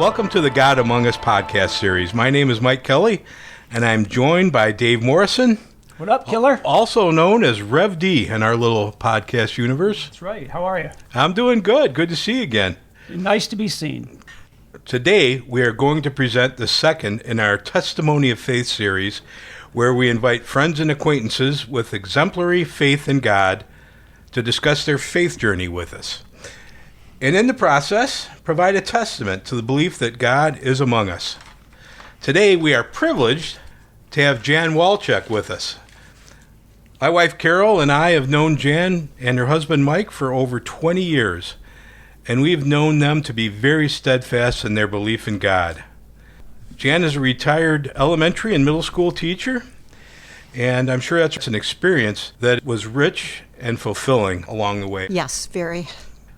Welcome to the God Among Us podcast series. My name is Mike Kelly, and I'm joined by Dave Morrison. What up, killer? Also known as Rev D in our little podcast universe. That's right. How are you? I'm doing good. Good to see you again. Nice to be seen. Today, we are going to present the second in our Testimony of Faith series, where we invite friends and acquaintances with exemplary faith in God to discuss their faith journey with us. And in the process, provide a testament to the belief that God is among us. Today, we are privileged to have Jan Walchuk with us. My wife Carol and I have known Jan and her husband Mike for over 20 years, and we've known them to be very steadfast in their belief in God. Jan is a retired elementary and middle school teacher, and I'm sure that's an experience that was rich and fulfilling along the way. Yes, very.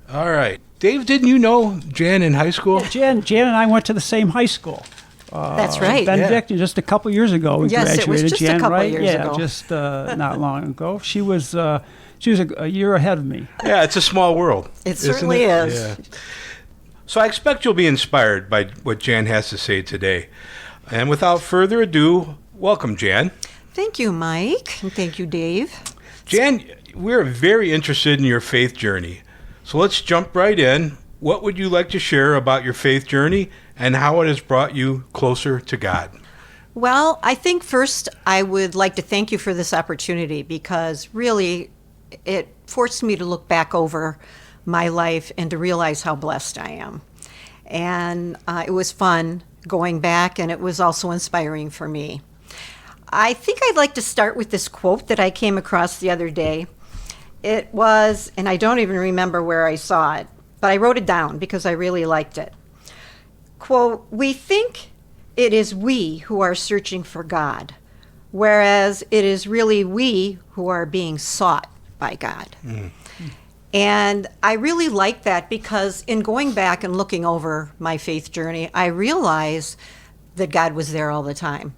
All right. Dave, didn't you know Jan in high school? Yeah, Jan and I went to the same high school. That's right. Benedictine, just a couple years ago we graduated. Yes, it was just Jan, a couple right? years ago. Just not long ago. She was a year ahead of me. Yeah, it's a small world. It certainly is. Yeah. So I expect you'll be inspired by what Jan has to say today. And without further ado, welcome, Jan. Thank you, Mike, and thank you, Dave. Jan, we're very interested in your faith journey. So let's jump right in. What would you like to share about your faith journey and how it has brought you closer to God? Well, I think first I would like to thank you for this opportunity because really it forced me to look back over my life and to realize how blessed I am. And it was fun going back, and it was also inspiring for me. I think I'd like to start with this quote that I came across the other day. It was, and I don't even remember where I saw it, but I wrote it down because I really liked it. Quote, "We think it is we who are searching for God, whereas it is really we who are being sought by God." Mm. And I really like that because in going back and looking over my faith journey, I realized that God was there all the time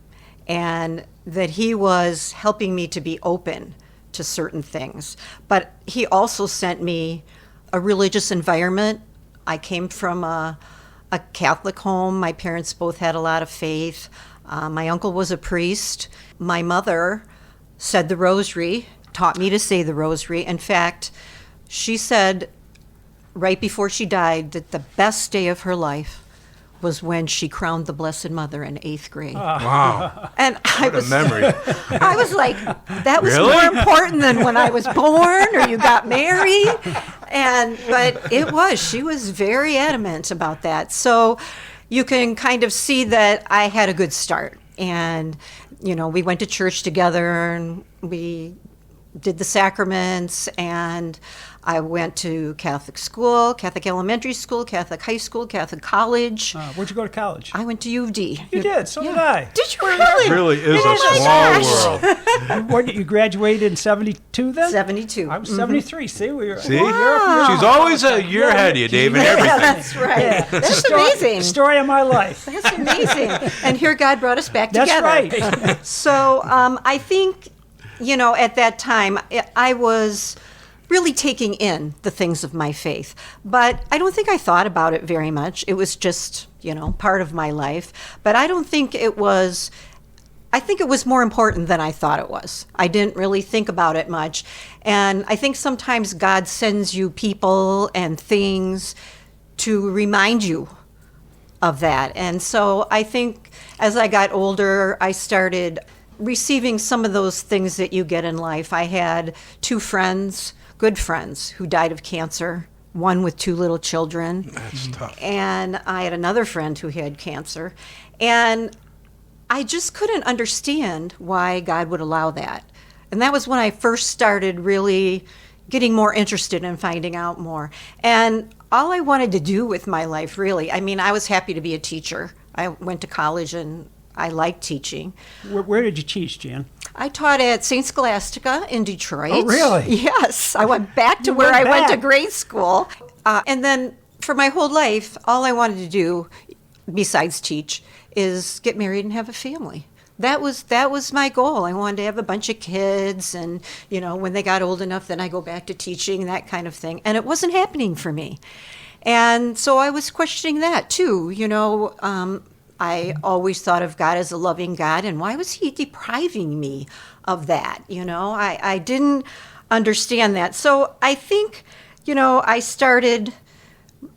and that he was helping me to be open to certain things. But he also sent me a religious environment. I came from a Catholic home. My parents both had a lot of faith. My uncle was a priest. My mother said the rosary, taught me to say the rosary. In fact, she said right before she died that the best day of her life was when she crowned the Blessed Mother in 8th grade. Wow. And what a memory. I was like, that was Really? more important than when I was born or you got married. But it was. She was very adamant about that. So you can kind of see that I had a good start. And, we went to church together and we did the sacraments, and I went to Catholic school, Catholic elementary school, Catholic high school, Catholic college. Where'd you go to college? I went to U of D. You did, so did I. Did you really? It really is a small world. You graduated in 72 then? 72. I was 73. See, we were. See? Wow. She's always a year ahead of you, Dave, and everything. That's right. Yeah. That's amazing. Story of my life. That's amazing. And here God brought us back together. That's right. So I think, at that time, I was really taking in the things of my faith. But I don't think I thought about it very much. It was just, part of my life. But I don't think it was, I think it was more important than I thought it was. I didn't really think about it much. And I think sometimes God sends you people and things to remind you of that. And so I think as I got older, I started receiving some of those things that you get in life. I had 2 friends, good friends, who died of cancer, one with 2 little children. That's tough. And I had another friend who had cancer. And I just couldn't understand why God would allow that. And that was when I first started really getting more interested in finding out more. And all I wanted to do with my life, really, I was happy to be a teacher. I went to college and I liked teaching. Where did you teach, Jan? I taught at St. Scholastica in Detroit. Oh, really? Yes. I went back to where I went to grade school. And then for my whole life, all I wanted to do, besides teach, is get married and have a family. That was my goal. I wanted to have a bunch of kids, and when they got old enough, then I go back to teaching, that kind of thing. And it wasn't happening for me. And so I was questioning that too. I always thought of God as a loving God, and why was he depriving me of that? I didn't understand that. So I think, I started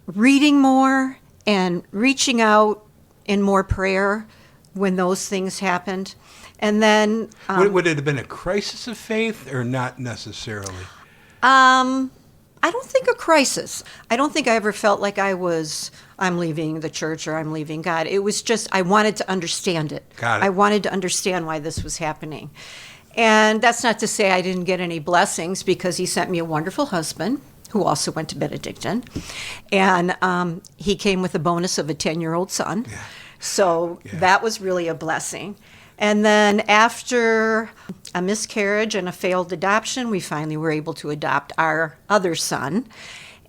reading more and reaching out in more prayer when those things happened. And then... would it have been a crisis of faith or not necessarily? I don't think a crisis. I don't think I ever felt like I'm leaving the church or I'm leaving God. It was just, I wanted to understand it. Got it. I wanted to understand why this was happening. And that's not to say I didn't get any blessings, because he sent me a wonderful husband who also went to Benedictine. And he came with a bonus of a 10-year-old son. Yeah. So that was really a blessing. And then after a miscarriage and a failed adoption, we finally were able to adopt our other son.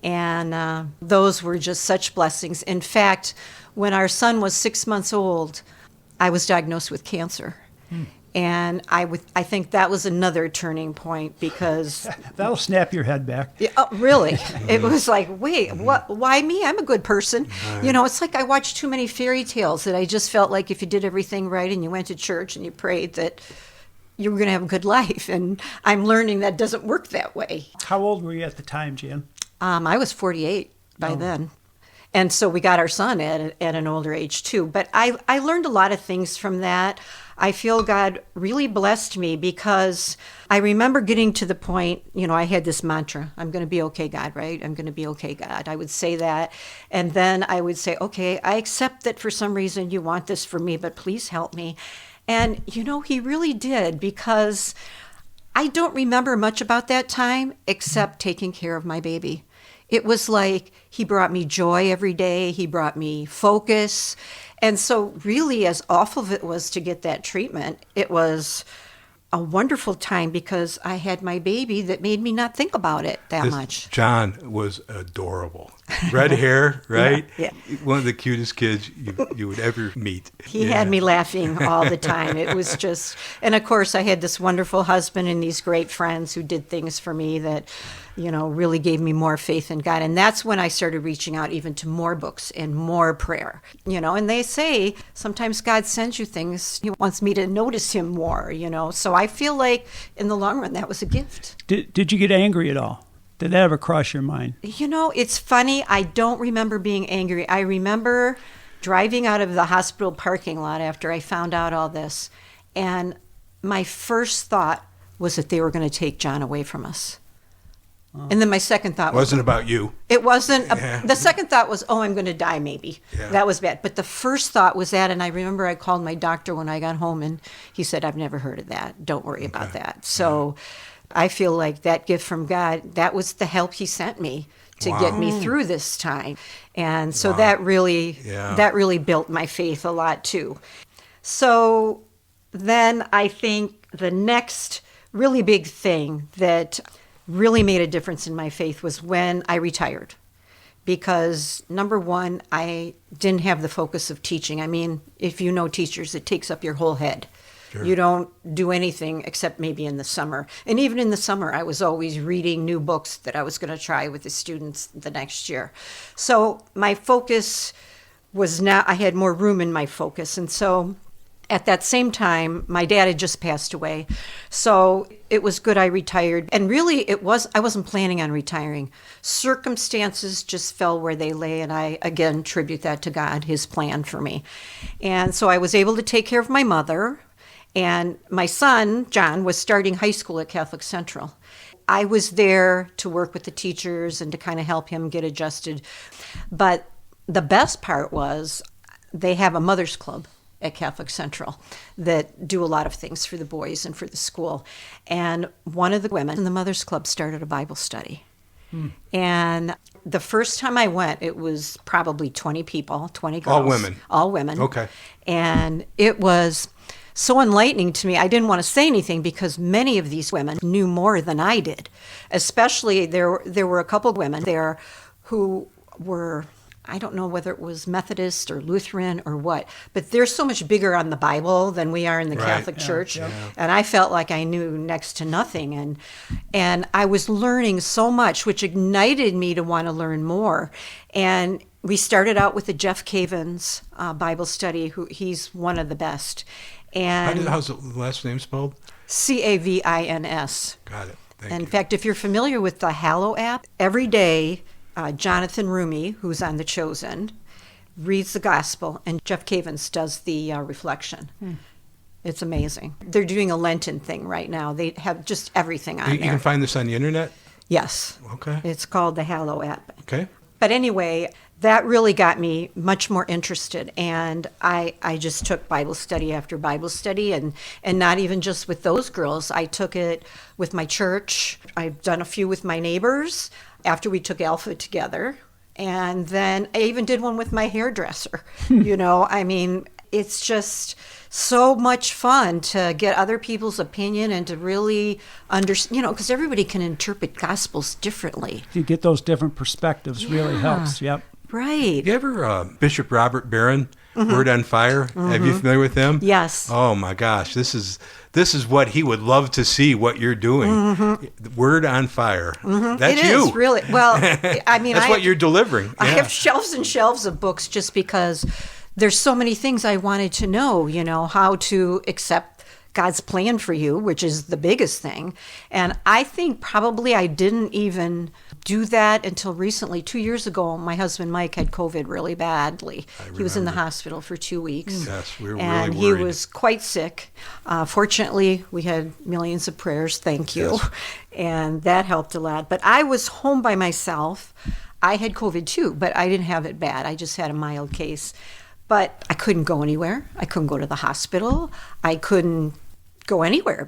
And those were just such blessings. In fact, when our son was 6 months old, I was diagnosed with cancer. And I think that was another turning point, because... That'll snap your head back. Really. It was like, wait, what? Why me? I'm a good person. It's like I watched too many fairy tales that I just felt like if you did everything right and you went to church and you prayed, that you were going to have a good life. And I'm learning that doesn't work that way. How old were you at the time, Jan? I was 48 by then. And so we got our son at an older age too. But I learned a lot of things from that. I feel God really blessed me, because I remember getting to the point, I had this mantra, I'm going to be okay, God, right? I'm going to be okay, God. I would say that. And then I would say, okay, I accept that for some reason you want this for me, but please help me. And, he really did, because I don't remember much about that time except taking care of my baby. It was like he brought me joy every day. He brought me focus. And so really, as awful as it was to get that treatment, it was a wonderful time, because I had my baby that made me not think about it that much. John was adorable. Red hair, right? Yeah. One of the cutest kids you would ever meet. He had me laughing all the time. It was just, and of course I had this wonderful husband and these great friends who did things for me that, really gave me more faith in God. And that's when I started reaching out even to more books and more prayer. And they say sometimes God sends you things, he wants me to notice him more, So I feel like in the long run that was a gift. Did you get angry at all? Did that ever cross your mind? It's funny. I don't remember being angry. I remember driving out of the hospital parking lot after I found out all this. And my first thought was that they were going to take John away from us. And then my second thought wasn't about you. It wasn't. The second thought was, I'm going to die maybe. Yeah. That was bad. But the first thought was that, and I remember I called my doctor when I got home, and he said, I've never heard of that. Don't worry about that. So I feel like that gift from God, that was the help he sent me to get me through this time. And so that really built my faith a lot too. So then I think the next really big thing that really made a difference in my faith was when I retired. Because number one, I didn't have the focus of teaching. I mean, if you know teachers, it takes up your whole head. Sure. You don't do anything except maybe in the summer. And even in the summer, I was always reading new books that I was going to try with the students the next year. So my focus was I had more room in my focus. And so at that same time, my dad had just passed away. So it was good I retired. And really, I wasn't planning on retiring. Circumstances just fell where they lay, and I, again, tribute that to God, his plan for me. And so I was able to take care of my mother, and my son, John, was starting high school at Catholic Central. I was there to work with the teachers and to kind of help him get adjusted. But the best part was they have a mother's club at Catholic Central that do a lot of things for the boys and for the school. And one of the women in the Mothers Club started a Bible study. And the first time I went, it was probably 20 people, 20 girls. All women? All women. Okay. And it was so enlightening to me. I didn't want to say anything because many of these women knew more than I did. Especially there were a couple of women there who were I don't know whether it was Methodist or Lutheran or what, but they're so much bigger on the Bible than we are in the Right. Catholic Yeah, Church. yeah. And I felt like I knew next to nothing. And I was learning so much, which ignited me to want to learn more. And we started out with the Jeff Cavins Bible study, he's one of the best. And How's the last name spelled? Cavins. Got it. Thank In you. fact, if you're familiar with the Hallow app, every day Jonathan Rumi, who's on The Chosen, reads the gospel, and Jeff Cavins does the reflection. It's amazing. They're doing a Lenten thing right now. They have just everything on You there. can find this on the internet? Yes. Okay. It's called the Hallow app. Okay. But anyway, that really got me much more interested, and I just took Bible study after Bible study, and not even just with those girls. I took it with my church. I've done a few with my neighbors after we took Alpha together, and then I even did one with my hairdresser. I mean, it's just so much fun to get other people's opinion and to really understand, because everybody can interpret gospels differently. You get those different perspectives, really helps. Yep. Right. You ever Bishop Robert Barron, Word on Fire? Have you familiar with him? Yes. Oh my gosh, this is what he would love to see what you're doing. Word on Fire. That's It you. is really well. I mean, That's what you're delivering. I Yeah. have shelves and shelves of books just because there's so many things I wanted to know. How to accept God's plan for you, which is the biggest thing. And I think probably I didn't even do that until recently. 2 years ago, my husband Mike had COVID really badly. He was in the hospital for 2 weeks. Yes, we were and really he worried. was quite sick. Fortunately, we had millions of prayers. Thank you. Yes. And that helped a lot. But I was home by myself. I had COVID too, but I didn't have it bad. I just had a mild case. But I couldn't go anywhere. I couldn't go to the hospital. I couldn't go anywhere,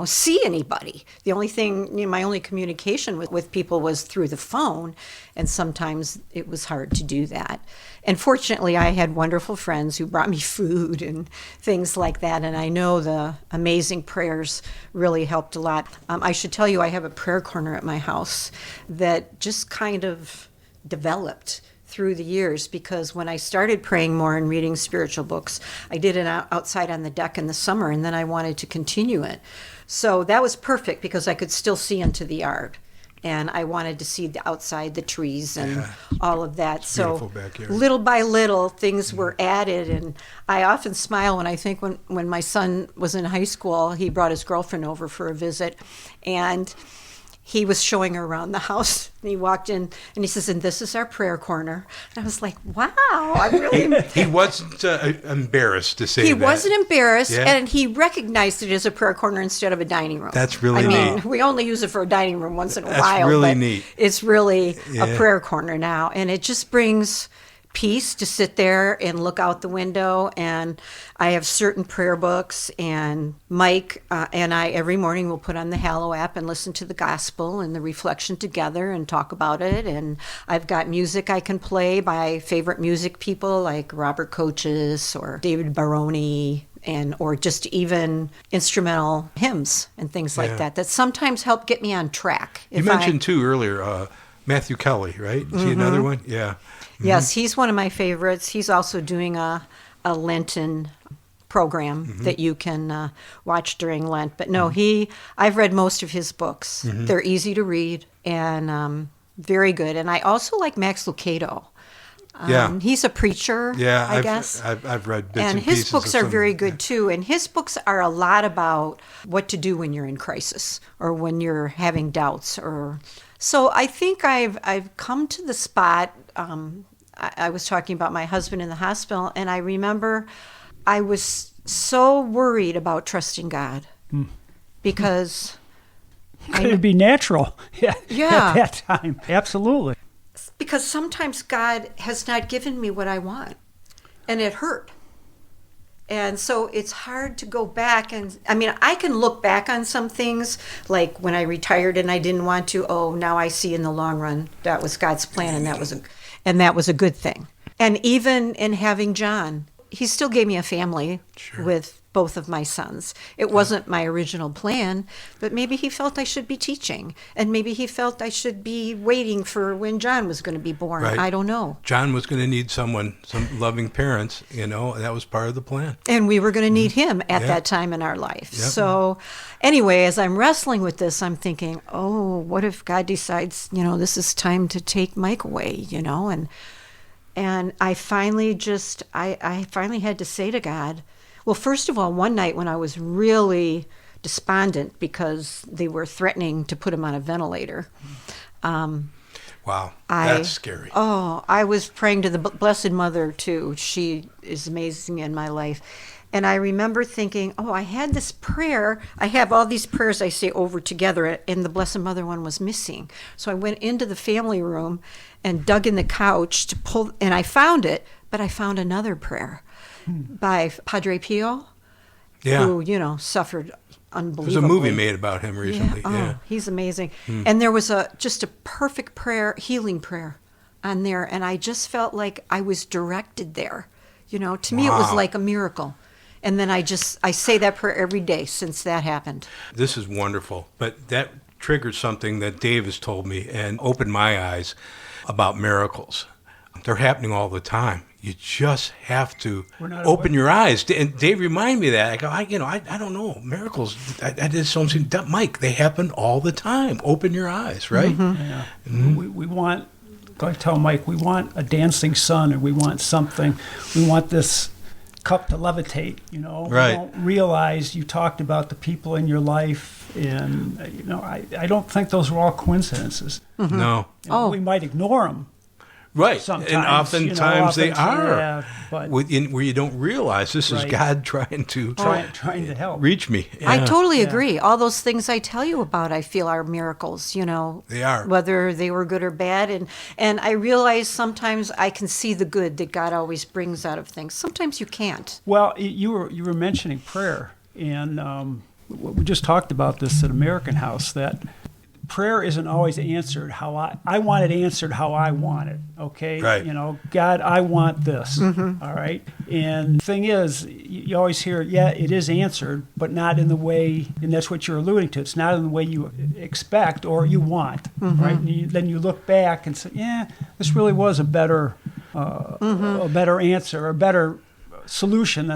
see anybody. The only thing, my only communication with people was through the phone, and sometimes it was hard to do that. And fortunately, I had wonderful friends who brought me food and things like that, and I know the amazing prayers really helped a lot. I should tell you, I have a prayer corner at my house that just kind of developed through the years, because when I started praying more and reading spiritual books, I did it outside on the deck in the summer, and then I wanted to continue it. So that was perfect because I could still see into the yard, and I wanted to see the outside, the trees, and all of that. So beautiful backyard. little by little, things were added, and I often smile when I think when my son was in high school, he brought his girlfriend over for a visit, and he was showing her around the house, and he walked in, and he says, "And this is our prayer corner." And I was like, "Wow, I'm really." He wasn't embarrassed to say He that. wasn't embarrassed, Yeah. and he recognized it as a prayer corner instead of a dining room. That's really I mean, neat. we only use it for a dining room once in a That's while. really but neat. It's really Yeah. a prayer corner now, and it just brings peace to sit there and look out the window. And I have certain prayer books, and Mike and I every morning will put on the Hallow app and listen to the gospel and the reflection together and talk about it. And I've got music I can play by favorite music people like Robert Coaches or David Baroni, or just even instrumental hymns and things like Yeah. that sometimes help get me on track. You mentioned too earlier Matthew Kelly, right? Is he another one? Yeah. Yes, he's one of my favorites. He's also doing a Lenten program that you can watch during Lent. But no, I've read most of his books. They're easy to read and very good. And I also like Max Lucado. Yeah. He's a preacher, Yeah, I guess. I've read bits And and pieces his books of are some- very good too. And his books are a lot about what to do when you're in crisis or when you're having doubts. So I think I've come to the spot. I was talking about my husband in the hospital, and I remember I was so worried about trusting God because Could it be natural? Yeah. At that time, absolutely. because sometimes God has not given me what I want, and it hurt. And so it's hard to go back and, I mean, I can look back on some things, like when I retired and I didn't want to, now I see in the long run that was God's plan, and that was a good thing. And even in having John, he still gave me a family with both of my sons. It wasn't my original plan, but maybe he felt I should be teaching, and maybe he felt I should be waiting for when John was going to be born. Right. I don't know. John was going to need some loving parents, that was part of the plan. And we were going to need him at that time in our life. Yep. So anyway, as I'm wrestling with this, I'm thinking, oh, what if God decides, this is time to take Mike away, and I finally I finally had to say to God, well, first of all, one night when I was really despondent because they were threatening to put him on a ventilator. Wow, that's scary. Oh, I was praying to the Blessed Mother, too. She is amazing in my life. And I remember thinking, I had this prayer. I have all these prayers I say over together, and the Blessed Mother one was missing. So I went into the family room and dug in the couch to pull, and I found it, but I found another prayer by Padre Pio, who, suffered unbelievably. There's a movie made about him recently. Yeah. He's amazing. And there was just a perfect prayer, healing prayer on there, and I just felt like I was directed there. To me it was like a miracle. And then I say that prayer every day since that happened. This is wonderful, but that triggered something that Dave has told me and opened my eyes about miracles. They're happening all the time. You just have to open your eyes. And Dave reminded me of that. I go, I don't know. Miracles, I just don't see, Mike, they happen all the time. Open your eyes, right? Mm-hmm. Yeah. Mm-hmm. We want, like I tell Mike, we want a dancing sun, and we want something. We want this cup to levitate, Right. We don't realize you talked about the people in your life, and, I don't think those were all coincidences. Mm-hmm. No. We might ignore them. Right, Sometimes, and oftentimes they are, yeah, but where you don't realize this is God trying to help. reach me. I Yeah. totally agree. All those things I tell you about, I feel are miracles, They are. whether they were good or bad. And I realize sometimes I can see the good that God always brings out of things. Sometimes you can't. Well, you were mentioning prayer, and we just talked about this at American House, that prayer isn't always answered how I want it answered how I want it, okay? Right. God, I want this, all right? And the thing is, you always hear, it is answered, but not in the way, and that's what you're alluding to, it's not in the way you expect or you want, right? And then you look back and say, this really was a better answer, a better solution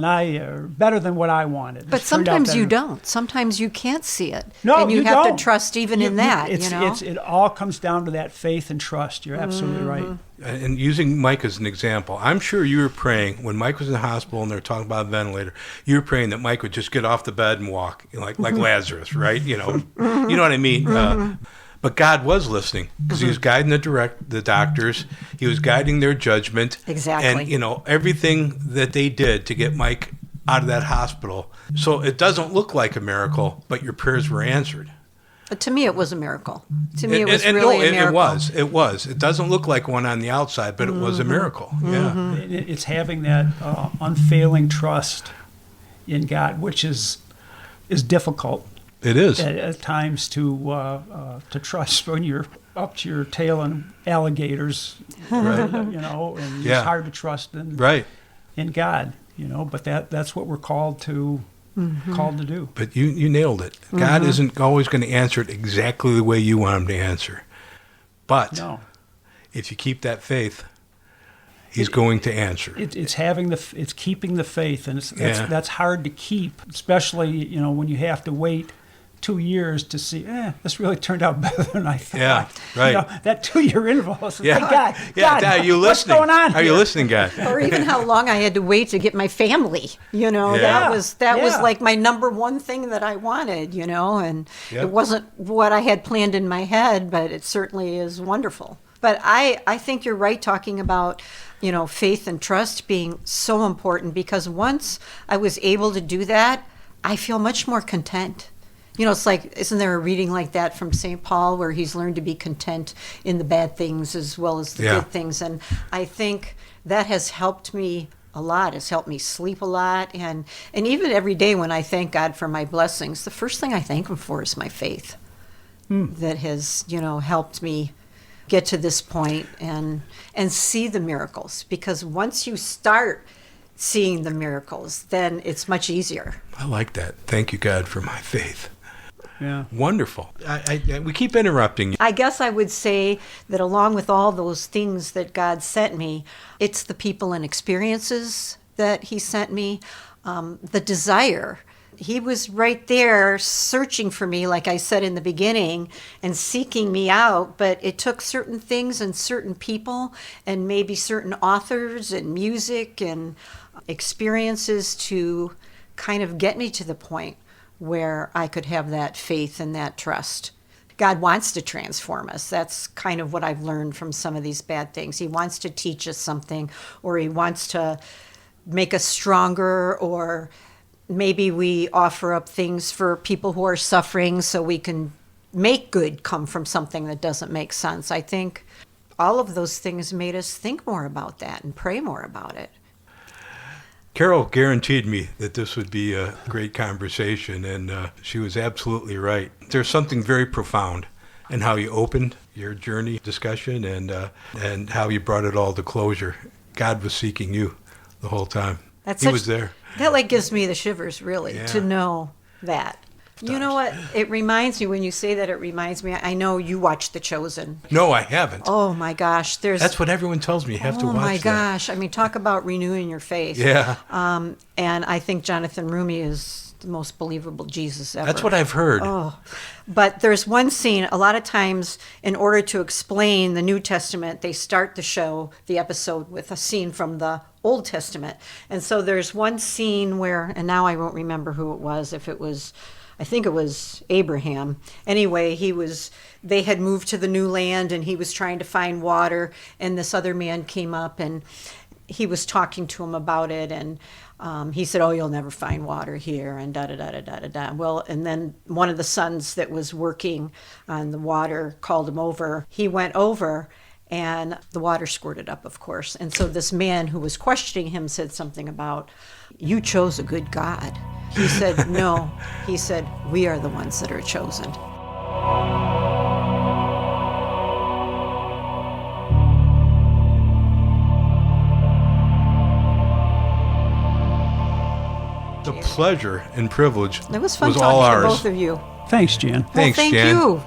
better than what I wanted. But sometimes you don't. Sometimes you can't see it. No, and you have don't. to trust even in that. It all comes down to that faith and trust. You're absolutely right. And using Mike as an example, I'm sure you were praying when Mike was in the hospital and they were talking about a ventilator. You were praying that Mike would just get off the bed and walk, like Lazarus, right? You know what I mean. But God was listening because He was guiding the doctors. He was guiding their judgment. Exactly. And, everything that they did to get Mike out of that hospital. So it doesn't look like a miracle, but your prayers were answered. But to me, it was a miracle. To me, it was really a miracle. It was. It doesn't look like one on the outside, but it was a miracle. Yeah. It's having that unfailing trust in God, which is difficult. It is at times to trust when you're up to your tail in alligators, right. and it's hard to trust in God, But that's what we're called to do. But you nailed it. God isn't always going to answer it exactly the way you want Him to answer, but if you keep that faith, He's going to answer. It's keeping the faith, and that's hard to keep, especially when you have to wait 2 years to see, this really turned out better than I thought. Yeah, right. That 2-year interval. So God, are you listening? What's going on here? Are you listening, God? Or even how long I had to wait to get my family. That was like my number one thing that I wanted. And it wasn't what I had planned in my head, but it certainly is wonderful. But I think you're right talking about, faith and trust being so important, because once I was able to do that, I feel much more content. It's like, isn't there a reading like that from St. Paul where he's learned to be content in the bad things as well as the good things? And I think that has helped me a lot. It's helped me sleep a lot. And even every day when I thank God for my blessings, the first thing I thank Him for is my faith that has, helped me get to this point and see the miracles. Because once you start seeing the miracles, then it's much easier. I like that. Thank you, God, for my faith. Yeah. Wonderful. We keep interrupting you. I guess I would say that along with all those things that God sent me, it's the people and experiences that he sent me, the desire. He was right there searching for me, like I said in the beginning, and seeking me out. But it took certain things and certain people and maybe certain authors and music and experiences to kind of get me to the point where I could have that faith and that trust. God wants to transform us. That's kind of what I've learned from some of these bad things. He wants to teach us something, or he wants to make us stronger, or maybe we offer up things for people who are suffering so we can make good come from something that doesn't make sense. I think all of those things made us think more about that and pray more about it. Carol guaranteed me that this would be a great conversation, and she was absolutely right. There's something very profound in how you opened your journey discussion and how you brought it all to closure. God was seeking you the whole time. He was there. That like gives me the shivers, really, Yeah. to know that. You know what? It reminds me, when you say that, it reminds me, I know you watched The Chosen. No, I haven't. Oh my gosh, That's what everyone tells me. You have to watch Oh my that. gosh. I mean, talk about renewing your faith. Yeah. And I think Jonathan Rumi is the most believable Jesus ever. That's what I've heard. Oh, but there's one scene, a lot of times, in order to explain the New Testament, they start the episode with a scene from the Old Testament. And so there's one scene where, and now I won't remember who it was, I think it was Abraham. Anyway, they had moved to the new land and he was trying to find water, and this other man came up and he was talking to him about it, and he said, "Oh, you'll never find water here," and da-da-da-da-da-da-da. Well, and then one of the sons that was working on the water called him over. He went over, and the water squirted up, of course. And so this man who was questioning him said something about, "You chose a good God." He said, "No." He said, "We are the ones that are chosen." The pleasure and privilege It was fun all talking to ours. both of you. Thanks, Jan. Thanks, well, thank Jan. you.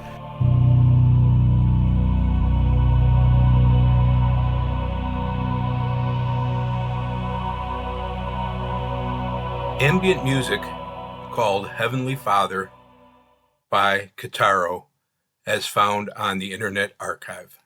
Ambient music called Heavenly Father by Kitaro, as found on the Internet Archive.